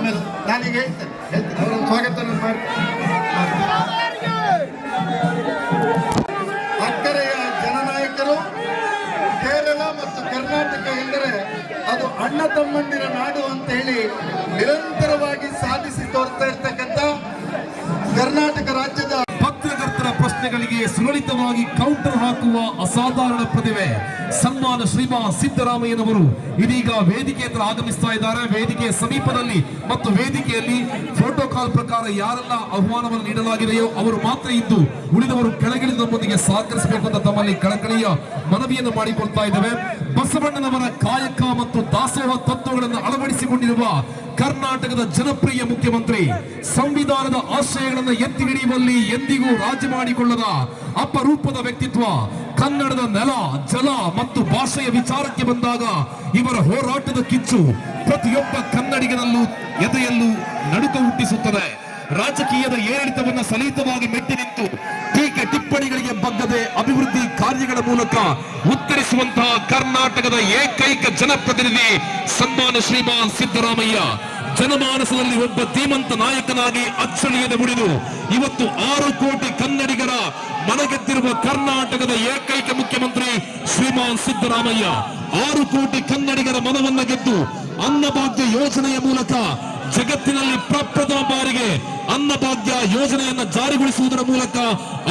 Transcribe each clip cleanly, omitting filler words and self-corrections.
ಆಮೇಲೆ ನಾನೀಗ ಹೇಳ್ತೇನೆ ಅವರನ್ನು ಸ್ವಾಗತ ಮಾಡಿ. ಅಕ್ಕರೆಯ ಜನನಾಯಕರು ಕೇರಳ ಮತ್ತು ಕರ್ನಾಟಕ ಎಂದರೆ ಅದು ಅಣ್ಣ ತಮ್ಮಂದಿರ ನಾಡು ಅಂತ ಹೇಳಿ ನಿರಂತರವಾಗಿ ಸಾಧಿಸಿ ತೋರ್ತಾ ಇರ್ತಕ್ಕಂಥ ಕರ್ನಾಟಕ ರಾಜ್ಯದ ಪತ್ರಕರ್ತರ ಪ್ರಶ್ನೆಗಳಿಗೆ ಸುಲಲಿತವಾಗಿ ಕೌಂಟರ್ ಹಾಕುವ ಅಸಾಧಾರಣ ಪ್ರತಿಭೆ ಸನ್ಮಾನ ಶ್ರೀಮಾನ್ ಸಿದ್ದರಾಮಯ್ಯನವರು ಇದೀಗ ವೇದಿಕೆ ಹತ್ರ ಆಗಮಿಸ್ತಾ ಇದ್ದಾರೆ. ವೇದಿಕೆಯ ಸಮೀಪದಲ್ಲಿ ಮತ್ತು ವೇದಿಕೆಯಲ್ಲಿ ಪ್ರೋಟೋಕಾಲ್ ಪ್ರಕಾರ ಯಾರೆಲ್ಲ ಆಹ್ವಾನವನ್ನು ನೀಡಲಾಗಿದೆಯೋ ಅವರು ಮಾತ್ರ ಇದ್ದು ಉಳಿದವರು ಕೆಳಗಿಳಿದ ನಮ್ಮೊಂದಿಗೆ ಸಹಕರಿಸಬೇಕು ಅಂತ ತಮ್ಮಲ್ಲಿ ಕಳಕಳಿಯ ಮನವಿಯನ್ನು ಮಾಡಿಕೊಳ್ತಾ ಇದ್ದೇವೆ. ಬಸವಣ್ಣನವರ ಕಾಯಕ ಮತ್ತು ದಾಸೋಹ ತತ್ವಗಳನ್ನು ಅಳವಡಿಸಿಕೊಂಡಿರುವ ಕರ್ನಾಟಕದ ಜನಪ್ರಿಯ ಮುಖ್ಯಮಂತ್ರಿ, ಸಂವಿಧಾನದ ಆಶಯಗಳನ್ನು ಎತ್ತಿ ಹಿಡಿಯುವಲ್ಲಿ ಎಂದಿಗೂ ರಾಜಿ ಮಾಡಿಕೊಳ್ಳದ ಅಪರೂಪದ ವ್ಯಕ್ತಿತ್ವ, ಕನ್ನಡದ ನೆಲ ಜಲ ಮತ್ತು ಭಾಷೆಯ ವಿಚಾರಕ್ಕೆ ಬಂದಾಗ ಇವರ ಹೋರಾಟದ ಕಿಚ್ಚು ಪ್ರತಿಯೊಬ್ಬ ಕನ್ನಡಿಗನಲ್ಲೂ ಎದೆಯಲ್ಲೂ ನಡುಕ ಹುಟ್ಟಿಸುತ್ತದೆ. ರಾಜಕೀಯದ ಏರಿಳಿತವನ್ನು ಸಲೀತವಾಗಿ ಮೆಟ್ಟಿ ನಿಂತು ಟೀಕೆ ಟಿಪ್ಪಣಿಗಳಿಗೆ ಬಗ್ಗದೆ ಅಭಿವೃದ್ಧಿ ಕಾರ್ಯಗಳ ಮೂಲಕ ಉತ್ತರಿಸುವಂತಹ ಕರ್ನಾಟಕದ ಏಕೈಕ ಜನಪ್ರತಿನಿಧಿ ಸನ್ಮಾನ ಶ್ರೀಮಾನ್ ಸಿದ್ದರಾಮಯ್ಯ ಜನಮಾನಸದಲ್ಲಿ ಒಬ್ಬ ಧೀಮಂತ ನಾಯಕನಾಗಿ ಅಚ್ಚಳಿಯದೆ ಉಳಿದು ಇವತ್ತು 6 ಕೋಟಿ ಕನ್ನಡಿಗರ ಮನಗೆದ್ದಿರುವ ಕರ್ನಾಟಕದ ಏಕೈಕ ಮುಖ್ಯಮಂತ್ರಿ ಶ್ರೀಮಾನ್ ಸಿದ್ದರಾಮಯ್ಯ 6 ಕೋಟಿ ಕನ್ನಡಿಗರ ಮನವನ್ನ ಗೆದ್ದು ಅನ್ನಭಾಗ್ಯ ಯೋಜನೆಯ ಮೂಲಕ ಜಗತ್ತಿನಲ್ಲಿ ಪ್ರಪ್ರಥಮ ಬಾರಿಗೆ ಅನ್ನಭಾಗ್ಯ ಯೋಜನೆಯನ್ನ ಜಾರಿಗೊಳಿಸುವುದರ ಮೂಲಕ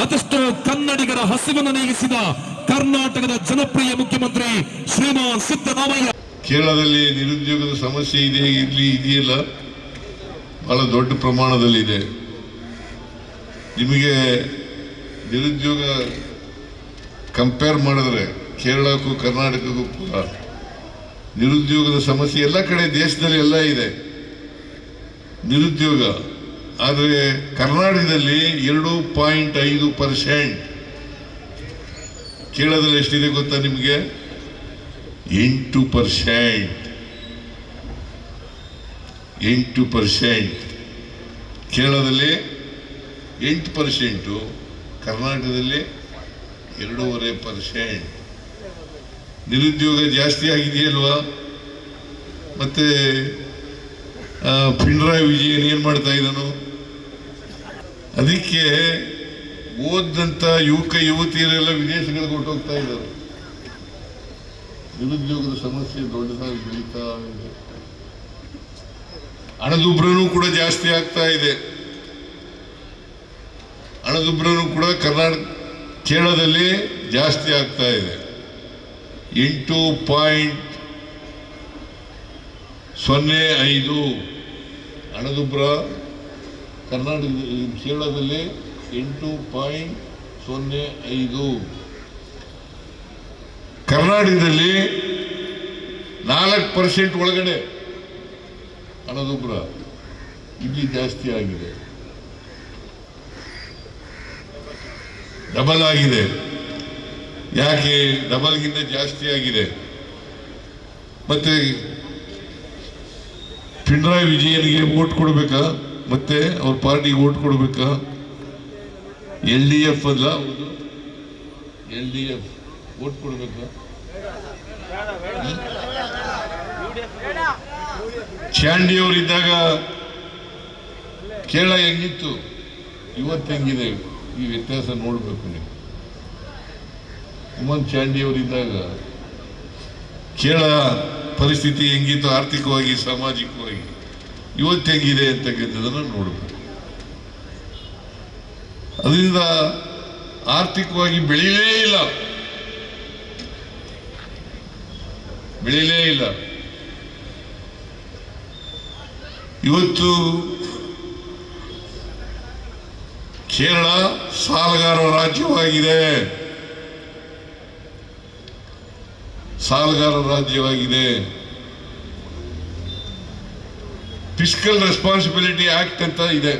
ಅದೆಷ್ಟೋ ಕನ್ನಡಿಗರ ಹಸಿವನ್ನು ನೀಗಿಸಿದ ಕರ್ನಾಟಕದ ಜನಪ್ರಿಯ ಮುಖ್ಯಮಂತ್ರಿ ಶ್ರೀಮಾನ್ ಸಿದ್ದರಾಮಯ್ಯ. ಕೇರಳದಲ್ಲಿ ನಿರುದ್ಯೋಗದ ಸಮಸ್ಯೆ ಇದೆಯಲ್ಲ, ಬಹಳ ದೊಡ್ಡ ಪ್ರಮಾಣದಲ್ಲಿದೆ. ನಿಮಗೆ ನಿರುದ್ಯೋಗ ಕಂಪೇರ್ ಮಾಡಿದ್ರೆ ಕೇರಳಕ್ಕೂ ಕರ್ನಾಟಕಕ್ಕೂ ಕೂಡ ನಿರುದ್ಯೋಗದ ಸಮಸ್ಯೆ ಎಲ್ಲ ಕಡೆ ದೇಶದಲ್ಲಿ ಎಲ್ಲ ಇದೆ ನಿರುದ್ಯೋಗ. ಆದರೆ ಕರ್ನಾಟಕದಲ್ಲಿ 2.5%, ಕೇರಳದಲ್ಲಿ ಎಷ್ಟಿದೆ ಗೊತ್ತಾ ನಿಮಗೆ? 8%. 8%. ಕೇರಳದಲ್ಲಿ 8%, ಕರ್ನಾಟಕದಲ್ಲಿ 2.5%. ನಿರುದ್ಯೋಗ ಜಾಸ್ತಿ ಆಗಿದೆಯಲ್ವಾ? ಮತ್ತೆ ಪಿಣರಾಯಿ ವಿಜಯನ್ ಏನ್ ಮಾಡ್ತಾ ಇದ್ದನು? ಅದಕ್ಕೆ ಓದಂತ ಯುವತಿಯರೆಲ್ಲ ವಿದೇಶಗಳಿಗೆ ಹೊರಟೋಗ್ತಾ ಇದ್ದಾರೆ. ನಿರುದ್ಯೋಗದ ಸಮಸ್ಯೆ ದೊಡ್ಡದಾಗಿ ಬೆಳೀತಾ ಇದೆ. ಹಣದುಬ್ಬರನೂ ಕೂಡ ಜಾಸ್ತಿ ಆಗ್ತಾ ಇದೆ. ಹಣದುಬ್ಬರನೂ ಕೂಡ ಕೇರಳದಲ್ಲಿ ಜಾಸ್ತಿ ಆಗ್ತಾ ಇದೆ. 8.05 ಹಣದುಬ್ಬರ ಕೇರಳದಲ್ಲಿ 8.05. ಕರ್ನಾಟಕದಲ್ಲಿ 4% ಒಳಗಡೆ ಹಣದುಬ್ಬರ. ಇಲ್ಲಿ ಜಾಸ್ತಿ ಆಗಿದೆ, ಡಬಲ್ ಆಗಿದೆ. ಯಾಕೆ ಡಬಲ್ಗಿಂತ ಜಾಸ್ತಿ ಆಗಿದೆ? ಮತ್ತೆ ಪಿಣರಾಯಿ ವಿಜಯನ್ಗೆ ವೋಟ್ ಕೊಡ್ಬೇಕಾ? ಮತ್ತೆ ಅವ್ರ ಪಾರ್ಟಿಗೆ ವೋಟ್ ಕೊಡ್ಬೇಕಾ? LDF ಅಲ್ಲ, LDF ವೋಟ್ ಕೊಡ್ಬೇಕಾ? ಚಾಂಡಿ ಅವರಿದ್ದಾಗ ಕೇರಳ ಹೆಂಗಿತ್ತು, ಇವತ್ತು ಹೆಂಗಿದೆ? ಈ ವ್ಯತ್ಯಾಸ ನೋಡ್ಬೇಕು ನೀವು. ಉಮನ್ ಚಾಂಡಿ ಅವರಿದ್ದಾಗ ಕೇರಳ ಪರಿಸ್ಥಿತಿ ಹೆಂಗಿತ್ತು, ಆರ್ಥಿಕವಾಗಿ ಸಾಮಾಜಿಕವಾಗಿ, ಇವತ್ತು ಹೆಂಗಿದೆ ಅಂತಕ್ಕಂಥದ್ದನ್ನು ನೋಡಬೇಕು. ಅದರಿಂದ ಆರ್ಥಿಕವಾಗಿ ಬೆಳೀಲೇ ಇಲ್ಲ. ಇವತ್ತು ಕೇರಳ ಸಾಲಗಾರ ರಾಜ್ಯವಾಗಿದೆ. ಫಿಸ್ಕಲ್ ರೆಸ್ಪಾನ್ಸಿಬಿಲಿಟಿ ಆಕ್ಟ್ ಅಂತ ಇದೆ.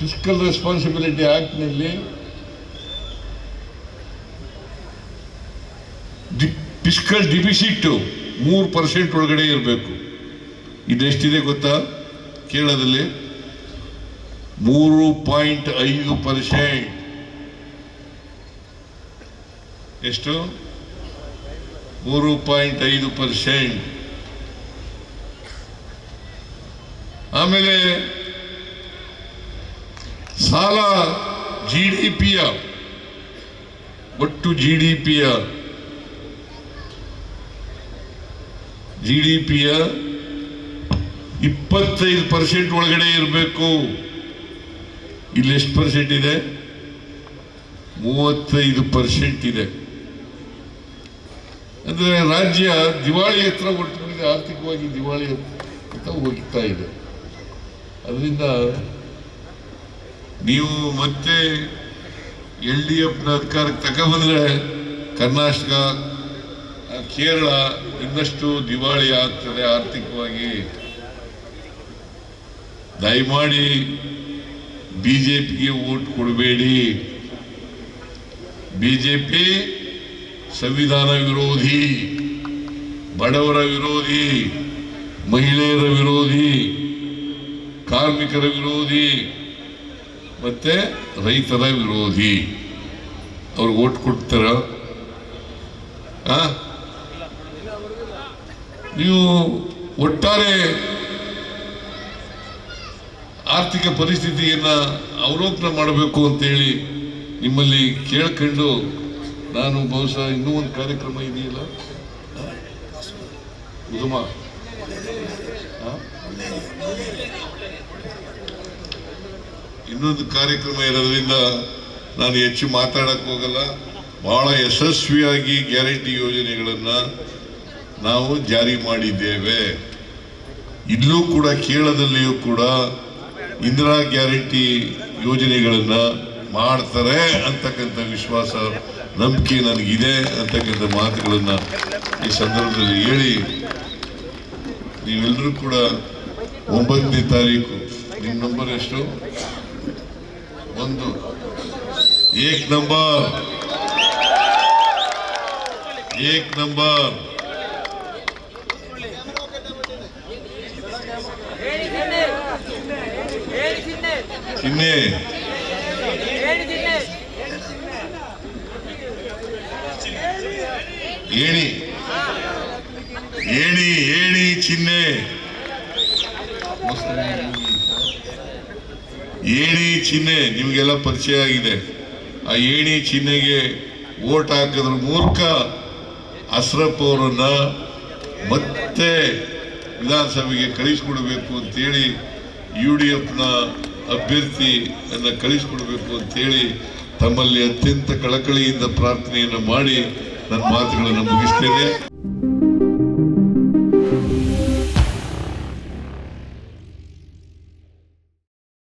ಫಿಸ್ಕಲ್ ರೆಸ್ಪಾನ್ಸಿಬಿಲಿಟಿ ಆಕ್ಟ್ ನಲ್ಲಿ ಫಿಸ್ಕಲ್ ಡಿಫಿಸಿಟ್ 3% ಒಳಗಡೆ ಇರಬೇಕು. ಇದೆಷ್ಟಿದೆ ಗೊತ್ತಾ? ಕೇರಳದಲ್ಲಿ 3.5%. ಎಷ್ಟು? 3.5%. ಆಮೇಲೆ ಸಾಲ GDPಯ ಒಟ್ಟು GDPಯ 25% ಒಳಗಡೆ ಇರಬೇಕು. ಇಲ್ಲಿ ಎಷ್ಟು ಪರ್ಸೆಂಟ್ ಇದೆ? 35% ಇದೆ. ಅಂದ್ರೆ ರಾಜ್ಯ ದಿವಾಳಿ ಹತ್ರ ಹೊರಟಿದೆ, ಆರ್ಥಿಕವಾಗಿ ದಿವಾಳಿ ಹತ್ರ ಹೋಗ್ತಾ ಇದೆ. ಅದರಿಂದ ನೀವು ಮತ್ತೆ LDFನ ಅಧಿಕಾರಕ್ಕೆ ತಗೊಂಡ್ಬಂದ್ರೆ ಕರ್ನಾಟಕ, ಕೇರಳ ಇನ್ನಷ್ಟು ದಿವಾಳಿ ಆಗ್ತದೆ ಆರ್ಥಿಕವಾಗಿ. ದಯಮಾಡಿ ಬಿಜೆಪಿಗೆ ವೋಟ್ ಕೊಡಬೇಡಿ. ಬಿಜೆಪಿ ಸಂವಿಧಾನ ವಿರೋಧಿ, ಬಡವರ ವಿರೋಧಿ, ಮಹಿಳೆಯರ ವಿರೋಧಿ, ಕಾರ್ಮಿಕರ ವಿರೋಧಿ ಮತ್ತೆ ರೈತರ ವಿರೋಧಿ. ಅವ್ರಿಗೆ ಓಟ್ ಕೊಡ್ತಾರ? ನೀವು ಒಟ್ಟಾರೆ ಆರ್ಥಿಕ ಪರಿಸ್ಥಿತಿಯನ್ನ ಅವಲೋಕನ ಮಾಡಬೇಕು ಅಂತೇಳಿ ನಿಮ್ಮಲ್ಲಿ ಕೇಳ್ಕೊಂಡು ನಾನು ಬಹುಶಃ ಇನ್ನೂ ಒಂದು ಕಾರ್ಯಕ್ರಮ ಇದೆಯಲ್ಲ ಉದುಮ, ಇನ್ನೊಂದು ಕಾರ್ಯಕ್ರಮ ಇರೋದ್ರಿಂದ ನಾನು ಹೆಚ್ಚು ಮಾತಾಡಕ್ ಹೋಗಲ್ಲ. ಬಹಳ ಯಶಸ್ವಿಯಾಗಿ ಗ್ಯಾರಂಟಿ ಯೋಜನೆಗಳನ್ನ ನಾವು ಜಾರಿ ಮಾಡಿದ್ದೇವೆ. ಇಲ್ಲೂ ಕೂಡ ಕೇರಳದಲ್ಲಿಯೂ ಕೂಡ ಇಂದಿರಾ ಗ್ಯಾರಂಟಿ ಯೋಜನೆಗಳನ್ನ ಮಾಡ್ತಾರೆ ಅಂತಕ್ಕಂಥ ವಿಶ್ವಾಸ, ನಂಬಿಕೆ ನನಗಿದೆ ಅಂತಕ್ಕಂಥ ಮಾತುಗಳನ್ನ ಈ ಸಂದರ್ಭದಲ್ಲಿ ಹೇಳಿ, ನೀವೆಲ್ಲರೂ ಕೂಡ 9ನೇ ತಾರೀಕು, ನಿಮ್ಮ ನಂಬರ್ ಎಷ್ಟು? 1 ಏಕ್ ನಂಬರ್ ಚಿಹ್ನೆ ಏಣಿ ಚಿಹ್ನೆ, ಏಣಿ ಚಿಹ್ನೆ ನಿಮಗೆಲ್ಲ ಪರಿಚಯ ಆಗಿದೆ. ಆ ಏಣಿ ಚಿಹ್ನೆಗೆ ವೋಟ್ ಹಾಕಿದ್ರ ಮೂಲಕ ಅಶ್ರಫ್ ಅವರನ್ನ ಮತ್ತೆ ವಿಧಾನಸಭೆಗೆ ಕಳಿಸ್ಕೊಡ್ಬೇಕು ಅಂತೇಳಿ, UDFನ ಅಭ್ಯರ್ಥಿಯನ್ನ ಕಳಿಸ್ಕೊಡ್ಬೇಕು ಅಂತೇಳಿ ತಮ್ಮಲ್ಲಿ ಅತ್ಯಂತ ಕಳಕಳಿಯಿಂದ ಪ್ರಾರ್ಥನೆಯನ್ನು ಮಾಡಿ ನನ್ನ ಮಾತುಗಳನ್ನು ಮುಗಿಸ್ತೇನೆ.